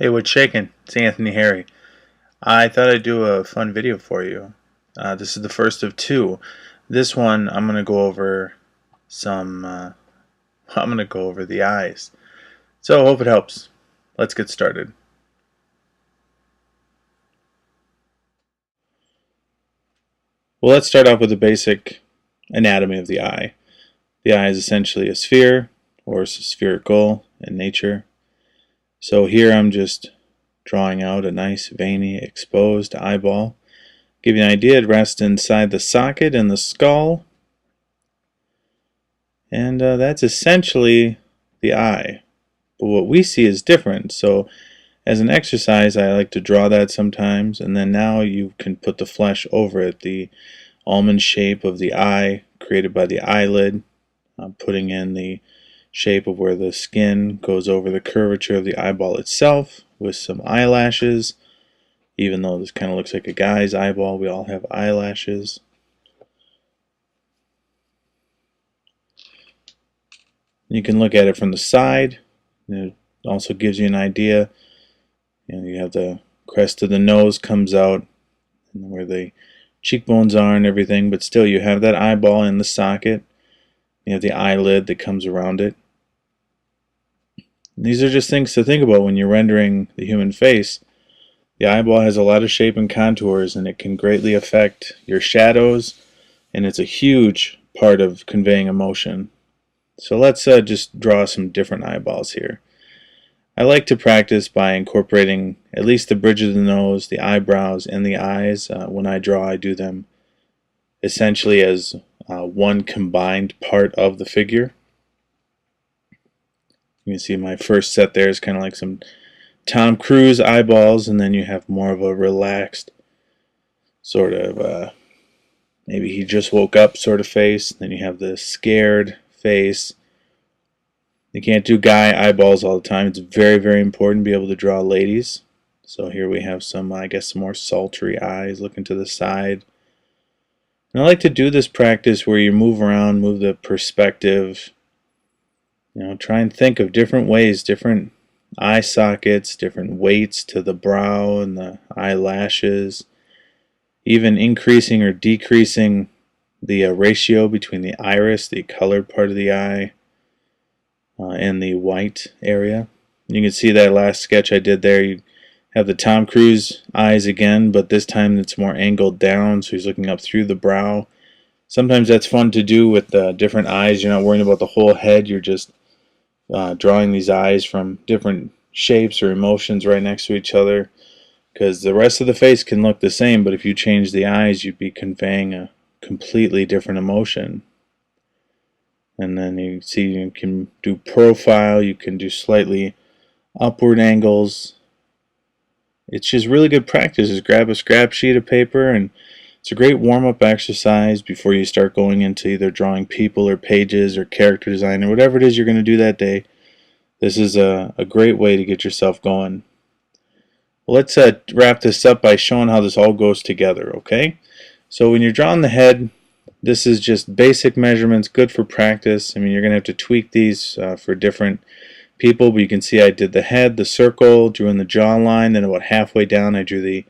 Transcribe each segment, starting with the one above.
Hey, what's shaking? It's Anthony Hary. I thought I'd do a fun video for you. This is the first of two. This one, I'm gonna go over some. I'm gonna go over the eyes. So, hope it helps. Let's get started. Well, let's start off with the basic anatomy of the eye. The eye is essentially a sphere, or spherical in nature. So here I'm just drawing out a nice veiny exposed eyeball. Give you an idea, it rests inside the socket in the skull, and that's essentially the eye. But what we see is different. So as an exercise, I like to draw that sometimes, and then now you can put the flesh over it. The almond shape of the eye created by the eyelid, putting in the shape of where the skin goes over the curvature of the eyeball itself with some eyelashes. Even though this kind of looks like a guy's eyeball, we all have eyelashes. You can look at it from the side. It also gives you an idea. You have the crest of the nose comes out and where the cheekbones are and everything, but still you have that eyeball in the socket. You have the eyelid that comes around it. And these are just things to think about when you're rendering the human face. The eyeball has a lot of shape and contours, and it can greatly affect your shadows, and it's a huge part of conveying emotion. So let's just draw some different eyeballs here. I like to practice by incorporating at least the bridge of the nose, the eyebrows, and the eyes. When I draw, I do them essentially as one combined part of the figure. You can see my first set there is kind of like some Tom Cruise eyeballs, and then you have more of a relaxed sort of maybe he just woke up sort of face. Then you have the scared face. You can't do guy eyeballs all the time. It's very, very important to be able to draw ladies. So here we have some, I guess, some more sultry eyes looking to the side. And I like to do this practice where you move around, move the perspective. Try and think of different ways, different eye sockets, different weights to the brow and the eyelashes, even increasing or decreasing the ratio between the iris, the colored part of the eye, and the white area. You can see that last sketch I did there. You have the Tom Cruise eyes again, but this time it's more angled down, so he's looking up through the brow. Sometimes that's fun to do with different eyes. You're not worrying about the whole head. You're just drawing these eyes from different shapes or emotions right next to each other, because the rest of the face can look the same, but if you change the eyes, you'd be conveying a completely different emotion. And then you see you can do profile, you can do slightly upward angles. It's just really good practice. Just grab a scrap sheet of paper, and it's a great warm-up exercise before you start going into either drawing people or pages or character design or whatever it is you're going to do that day. This is a great way to get yourself going. Let's wrap this up by showing how this all goes together, okay? So when you're drawing the head, this is just basic measurements, good for practice. I mean, you're going to have to tweak these for different people, but you can see I did the head, the circle, drew in the jawline, then about halfway down I drew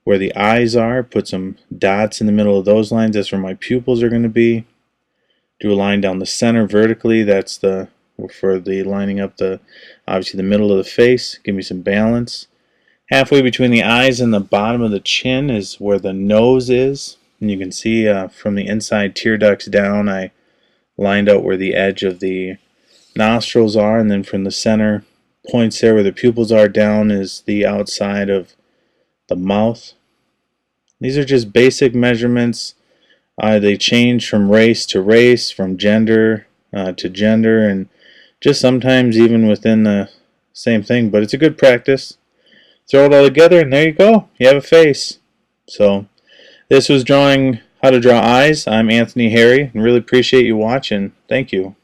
where the eyes are, put some dots in the middle of those lines. That's where my pupils are going to be. Drew a line down the center vertically. That's for the lining up obviously the middle of the face. Give me some balance. Halfway between the eyes and the bottom of the chin is where the nose is. And you can see from the inside tear ducts down, I lined out where the edge of the nostrils are, and then from the center points there where the pupils are down is the outside of the mouth. These are just basic measurements. They change from race to race, from gender to gender, and just sometimes even within the same thing, but it's a good practice. Throw it all together and there you go. You have a face. So this was drawing how to draw eyes. I'm Anthony Hary and really appreciate you watching. Thank you.